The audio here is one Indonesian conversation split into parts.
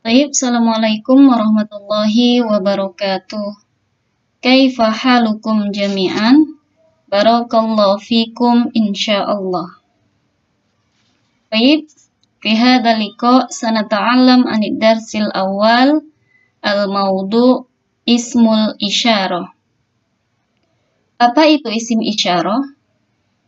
Baik, Assalamualaikum warahmatullahi wabarakatuh. Kaifa halukum jami'an? Barakallahu fikum insyaallah. Baik, fi hadzal liqa' sanata'allam 'anid darsil awal al-mawdu' ismul isyarah. Apa itu isim isyarah?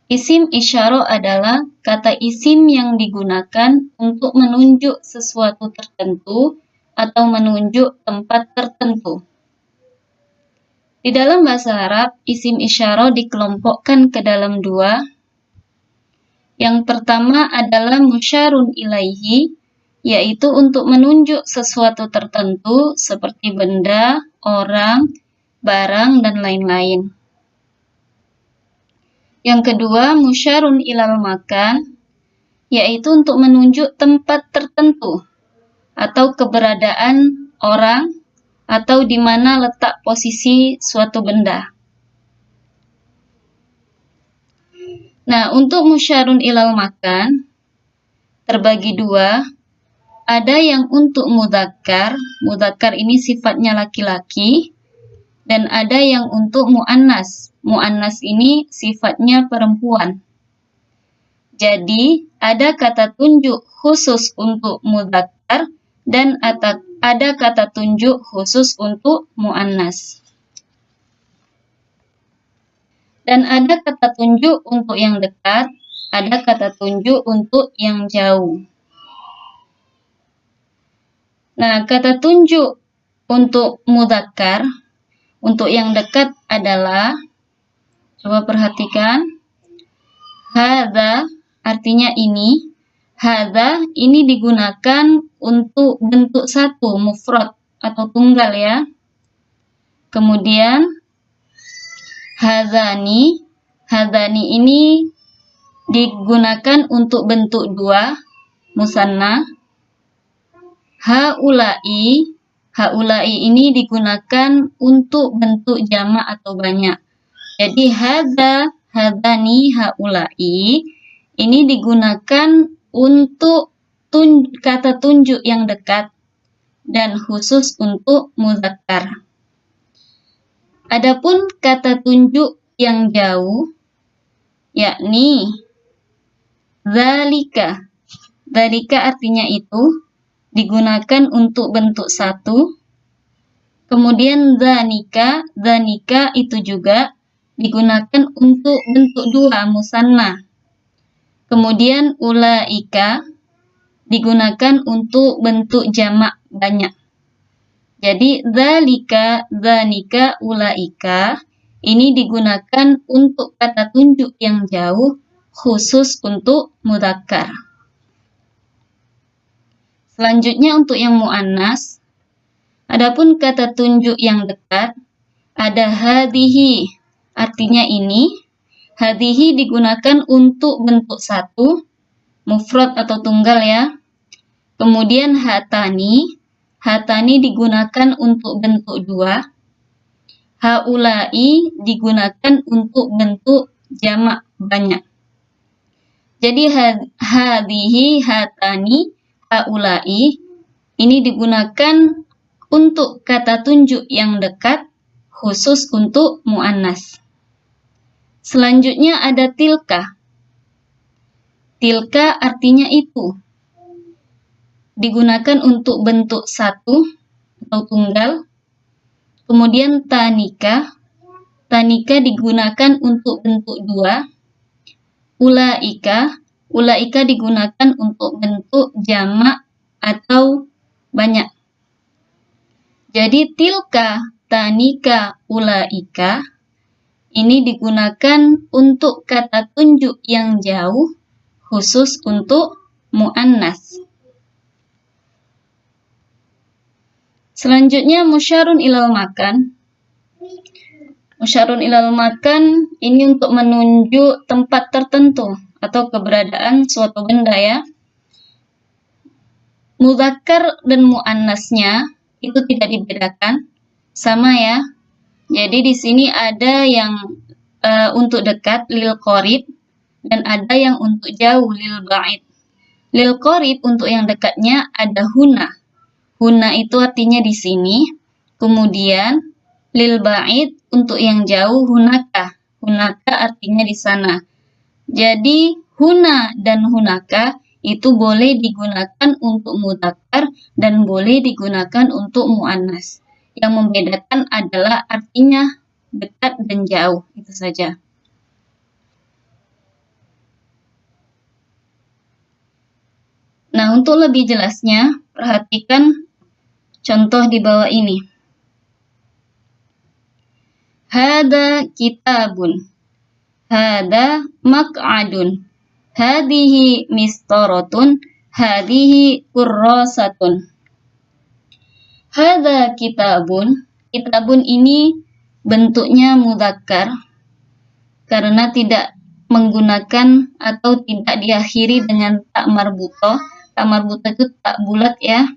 Isim isyarah adalah kata isim yang digunakan untuk menunjuk sesuatu tertentu atau menunjuk tempat tertentu. Di dalam bahasa Arab, isim isyarah dikelompokkan ke dalam dua. Yang pertama adalah musyarun ilaihi, yaitu untuk menunjuk sesuatu tertentu seperti benda, orang, barang, dan lain-lain. Yang kedua, musyarun ilal makan, yaitu untuk menunjuk tempat tertentu atau keberadaan orang atau di mana letak posisi suatu benda. Nah, untuk musyarun ilal makan terbagi dua. Ada yang untuk mudzakkar, mudzakkar ini sifatnya laki-laki, dan ada yang untuk muannas. Muannas ini sifatnya perempuan. Jadi, ada kata tunjuk khusus untuk mudzakkar dan ada kata tunjuk khusus untuk muannas. Dan ada kata tunjuk untuk yang dekat, ada kata tunjuk untuk yang jauh. Nah, kata tunjuk untuk mudzakkar, untuk yang dekat adalah, coba perhatikan, hadza artinya ini. Hadza ini digunakan untuk bentuk satu, mufrad atau tunggal ya. Kemudian hadzani ini digunakan untuk bentuk dua, musanna. Haulai ini digunakan untuk bentuk jamak atau banyak. Jadi hadzani, haulai ini digunakan untuk kata tunjuk yang dekat dan khusus untuk mudzakkar. Adapun kata tunjuk yang jauh, yakni dzalika. Dzalika artinya itu, digunakan untuk bentuk satu. Kemudian dzanika itu juga digunakan untuk bentuk dua, musanna. Kemudian ulaika digunakan untuk bentuk jamak banyak. Jadi dzanika, ulaika ini digunakan untuk kata tunjuk yang jauh khusus untuk mudzakkar. Selanjutnya untuk yang muannas, adapun kata tunjuk yang dekat ada hadhihi, artinya ini. Hadhihi digunakan untuk bentuk satu, mufrad atau tunggal ya. Kemudian hatani digunakan untuk bentuk dua. Haulai digunakan untuk bentuk jamak banyak. Jadi hadhihi, hatani, haulai ini digunakan untuk kata tunjuk yang dekat khusus untuk muannas. Selanjutnya ada tilka. Tilka artinya itu. Digunakan untuk bentuk satu atau tunggal. Kemudian tanika digunakan untuk bentuk dua. Ulaika digunakan untuk bentuk jamak atau banyak. Jadi tilka, tanika, ulaika ini digunakan untuk kata tunjuk yang jauh khusus untuk muannas. Selanjutnya musyarun ilal makan. Musyarun ilal makan ini untuk menunjuk tempat tertentu atau keberadaan suatu benda ya. Mudzakkar dan muannasnya itu tidak dibedakan, sama ya. Jadi di sini ada yang untuk dekat lil qorib dan ada yang untuk jauh lil ba'id. Lil qorib untuk yang dekatnya ada huna. Huna itu artinya di sini. Kemudian lil ba'id untuk yang jauh hunaka. Hunaka artinya di sana. Jadi huna dan hunaka itu boleh digunakan untuk mudzakkar dan boleh digunakan untuk muannas. Yang membedakan adalah artinya dekat dan jauh, itu saja. Nah, untuk lebih jelasnya, perhatikan contoh di bawah ini. Hada kitabun. Hada mak'adun. Hadihi mistaratun. Hadihi kurrasatun. Hada kitabun. Kitabun ini bentuknya mudzakkar karena tidak menggunakan atau tidak diakhiri dengan tak marbutoh. Tak marbutoh itu tak bulat ya.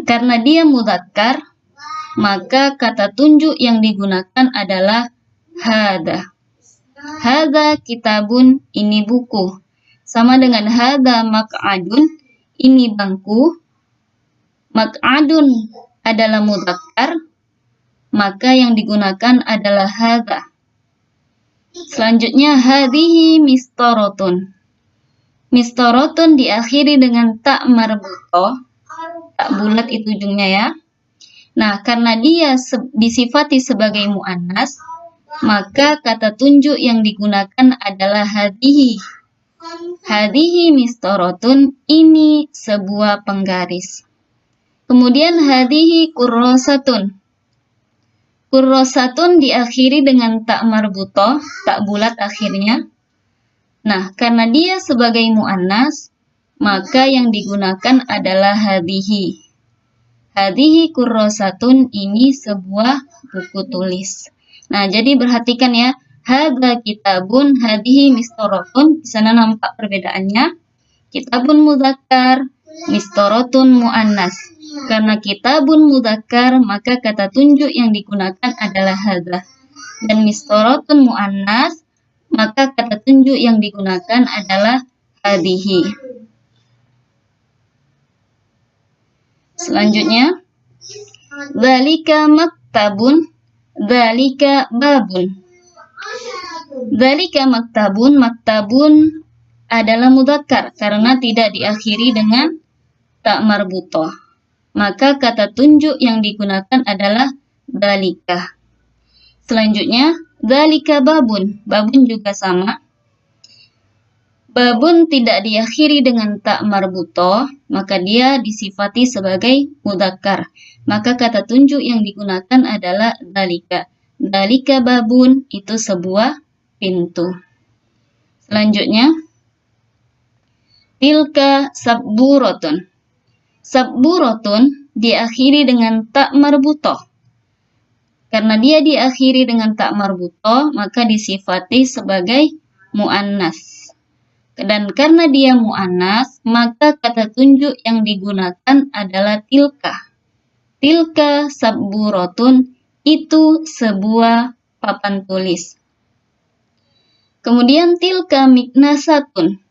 Karena dia mudzakkar, maka kata tunjuk yang digunakan adalah hada. Hada kitabun, ini buku. Sama dengan hada mak'adun, ini bangku. Mak'adun adalah mudzakkar, maka yang digunakan adalah hada. Selanjutnya hadihi mistaratun. Mistaratun diakhiri dengan tak marbutoh, tak bulat itu ujungnya ya. Nah, karena dia disifati sebagai muannas, maka kata tunjuk yang digunakan adalah hadihi. Hadihi mistaratun, ini sebuah penggaris. Kemudian hadihi kurrasatun. Kurrasatun diakhiri dengan tak marbutoh, tak bulat akhirnya. Nah, karena dia sebagai muannas, maka yang digunakan adalah hadihi. Hadihi kurrasatun, ini sebuah buku tulis. Nah, jadi perhatikan ya, hadza kitabun, hadihi mistaratun, di sana nampak perbedaannya. Kitabun mudzakkar, mistaratun muannas. Karena kitabun mudzakkar, maka kata tunjuk yang digunakan adalah hadza. Dan mistaratun muannas, maka kata tunjuk yang digunakan adalah hadihi. Selanjutnya, dzalika maktabun, dzalika babun. Dzalika maktabun, maktabun adalah mudzakkar karena tidak diakhiri dengan tak marbutoh. Maka kata tunjuk yang digunakan adalah dzalika. Selanjutnya, dzalika babun. Babun juga sama. Babun tidak diakhiri dengan tak marbutoh, maka dia disifati sebagai mudzakkar. Maka kata tunjuk yang digunakan adalah dzalika. Dzalika babun, itu sebuah pintu. Selanjutnya, tilka sabburatun. Sabburatun diakhiri dengan tak marbutoh. Karena dia diakhiri dengan tak marbutoh, maka disifati sebagai muannas. Dan karena dia muannas, maka kata tunjuk yang digunakan adalah tilka. Tilka sabburatun, itu sebuah papan tulis. Kemudian tilka miknasatun.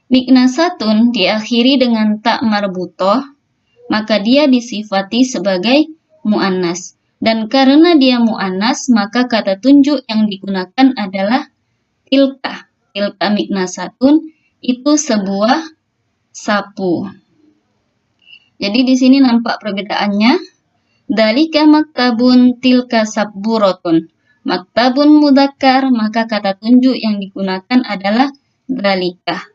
Miknasatun diakhiri dengan tak marbutoh, maka dia disifati sebagai muannas. Dan karena dia muannas, maka kata tunjuk yang digunakan adalah tilka. Tilka miknasatun, itu sebuah sapu. Jadi di sini nampak perbedaannya. Dzalika maktabun, tilka sabburatun. Maktabun mudzakkar, maka kata tunjuk yang digunakan adalah dzalika.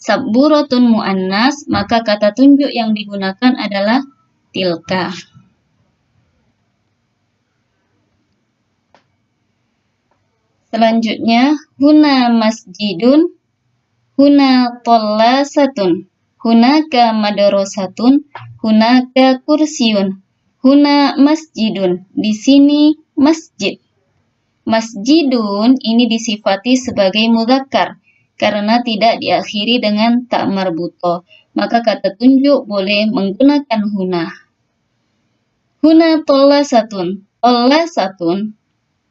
Sabburatun muannas, maka kata tunjuk yang digunakan adalah tilka. Selanjutnya, huna masjidun, huna tollasatun, hunaka madrasatun, hunaka kursiun, huna masjidun. Di sini masjid. Masjidun ini disifati sebagai mudzakkar karena tidak diakhiri dengan tak marbutoh. Maka kata tunjuk boleh menggunakan huna. Huna tollasatun. Tollasatun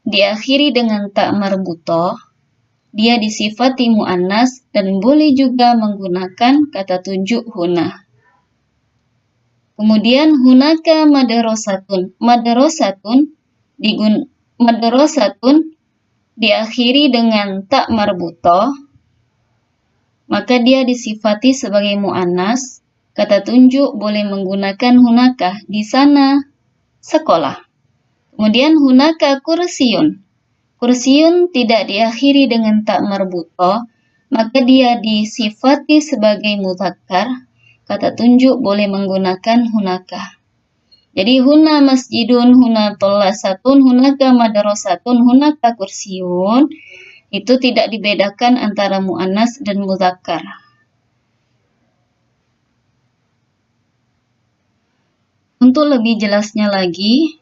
diakhiri dengan tak marbutoh, dia disifati muannas dan boleh juga menggunakan kata tunjuk huna. Kemudian hunaka madrasatun. Madrasatun diakhiri dengan tak marbutoh, maka dia disifati sebagai mu'annas. Kata tunjuk boleh menggunakan hunaka, di sana sekolah. Kemudian hunaka kursiyun. Kursiyun tidak diakhiri dengan tak marbutoh, maka dia disifati sebagai mudzakkar. Kata tunjuk boleh menggunakan hunaka. Jadi huna masjidun, huna tollasatun, hunaka madrasatun, hunaka kursiyun. Itu tidak dibedakan antara mu'annas dan mudzakkar. Untuk lebih jelasnya lagi,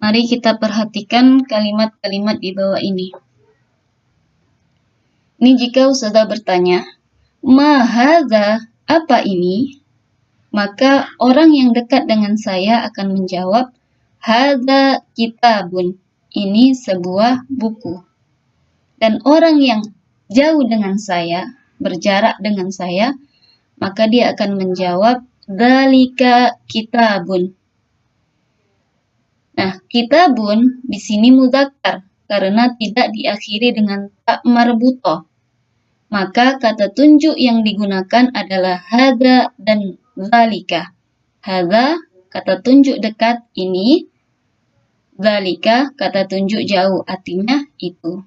mari kita perhatikan kalimat-kalimat di bawah ini. Ini jika Ustazah bertanya, ma hadza, apa ini? Maka orang yang dekat dengan saya akan menjawab, hadza kitabun, ini sebuah buku. Dan orang yang jauh dengan saya, berjarak dengan saya, maka dia akan menjawab, dzalika kitabun. Nah, kitabun di sini mudzakkar karena tidak diakhiri dengan tak marbutoh. Maka kata tunjuk yang digunakan adalah hadza dan dzalika. Hadza kata tunjuk dekat ini, dzalika kata tunjuk jauh, artinya itu.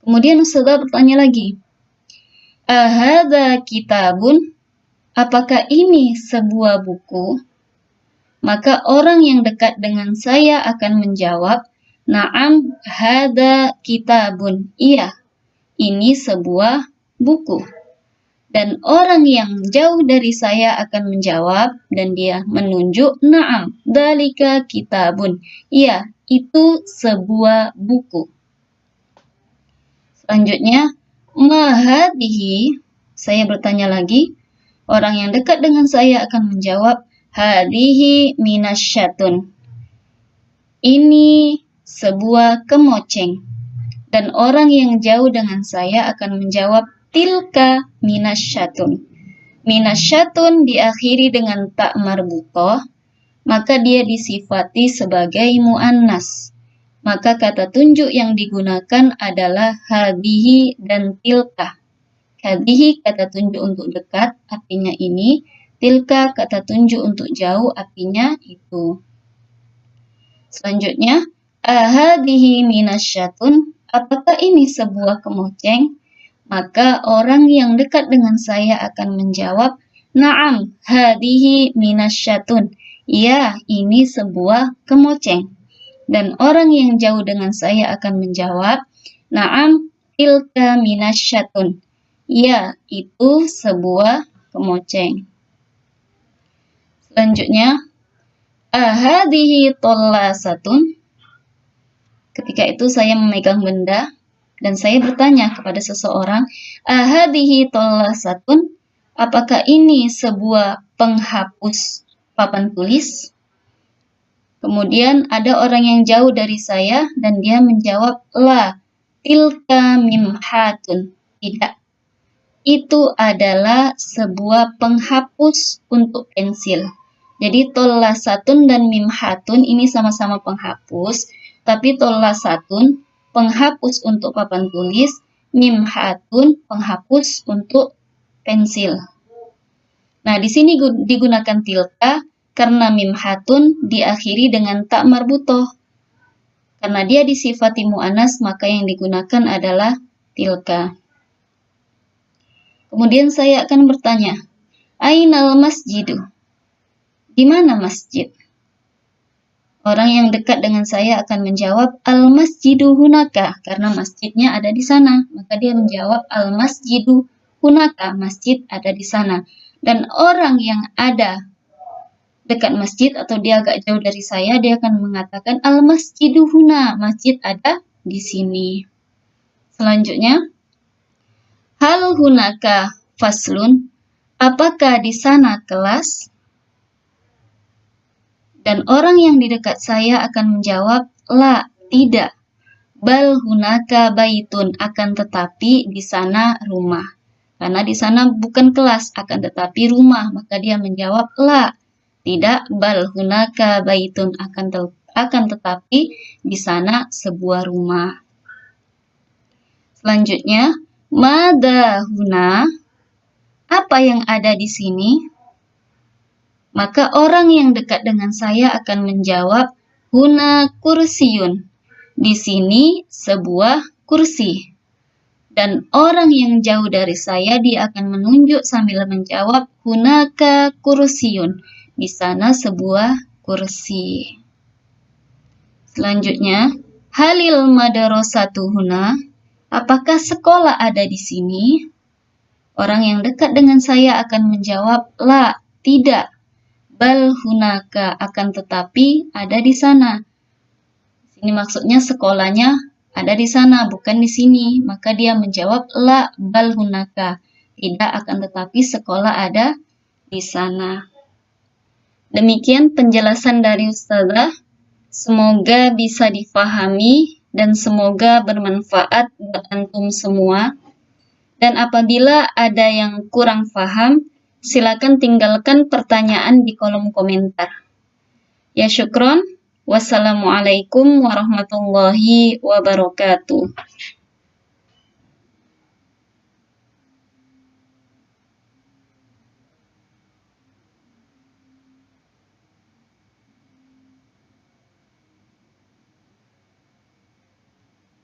Kemudian Ustazah bertanya lagi, ahadza kitabun, apakah ini sebuah buku? Maka orang yang dekat dengan saya akan menjawab, na'am hadza kitabun, iya, ini sebuah buku. Dan orang yang jauh dari saya akan menjawab, dan dia menunjuk, na'am dzalika kitabun, iya, itu sebuah buku. Selanjutnya, ma hadhihi, saya bertanya lagi, orang yang dekat dengan saya akan menjawab, hadhihi minasyatun, ini sebuah kemoceng. Dan orang yang jauh dengan saya akan menjawab, tilka minasyatun. Minasyatun diakhiri dengan tak marbutoh, maka dia disifati sebagai mu'annas. Maka kata tunjuk yang digunakan adalah hadhihi dan tilka. Hadhihi kata tunjuk untuk dekat, artinya ini. Tilka kata tunjuk untuk jauh, artinya itu. Selanjutnya, ahadhihi minasyatun, apakah ini sebuah kemoceng? Maka orang yang dekat dengan saya akan menjawab, na'am hadhihi minasyatun, ya, ini sebuah kemoceng. Dan orang yang jauh dengan saya akan menjawab, na'am tilka minasyatun, ya, itu sebuah kemoceng. Selanjutnya, ahadhihi tollasatun. Ketika itu saya memegang benda dan saya bertanya kepada seseorang, ahadhihi tollasatun, apakah ini sebuah penghapus papan tulis? Kemudian ada orang yang jauh dari saya dan dia menjawab, la, tilka mimhatun, tidak. Itu adalah sebuah penghapus untuk pensil. Jadi tollasatun dan mimhatun ini sama-sama penghapus, tapi tollasatun penghapus untuk papan tulis, mimhatun penghapus untuk pensil. Nah, di sini digunakan tilka karena mimhatun diakhiri dengan tak marbutoh. Karena dia disifati mu'annas, maka yang digunakan adalah tilka. Kemudian saya akan bertanya, ainal masjidu? Di mana masjid? Orang yang dekat dengan saya akan menjawab, al-masjidu hunaka, karena masjidnya ada di sana. Maka dia menjawab, al-masjidu hunaka, masjid ada di sana. Dan orang yang ada dekat masjid atau dia agak jauh dari saya, dia akan mengatakan, al-masjidu huna, masjid ada di sini. Selanjutnya, hal hunaka faslun, apakah di sana kelas? Dan orang yang di dekat saya akan menjawab, la, tidak. Bal hunaka baitun, akan tetapi di sana rumah. karena di sana bukan kelas, akan tetapi rumah. Maka dia menjawab, la, tidak, bal hunaka baitun, akan tetapi di sana sebuah rumah. Selanjutnya, mada huna, apa yang ada di sini? Maka orang yang dekat dengan saya akan menjawab, huna kursiyun, di sini sebuah kursi. Dan orang yang jauh dari saya, dia akan menunjuk sambil menjawab, hunaka kursiyun, di sana sebuah kursi. Selanjutnya, halil madarasatu huna, apakah sekolah ada di sini? Orang yang dekat dengan saya akan menjawab, la, tidak, bal hunaka, akan tetapi ada di sana. Ini maksudnya sekolahnya ada di sana, bukan di sini. Maka dia menjawab, la, bal hunaka, tidak, akan tetapi sekolah ada di sana. Demikian penjelasan dari Ustazah. Semoga bisa difahami dan semoga bermanfaat buat antum semua. Dan apabila ada yang kurang paham, silakan tinggalkan pertanyaan di kolom komentar. Ya syukron. Wassalamualaikum warahmatullahi wabarakatuh.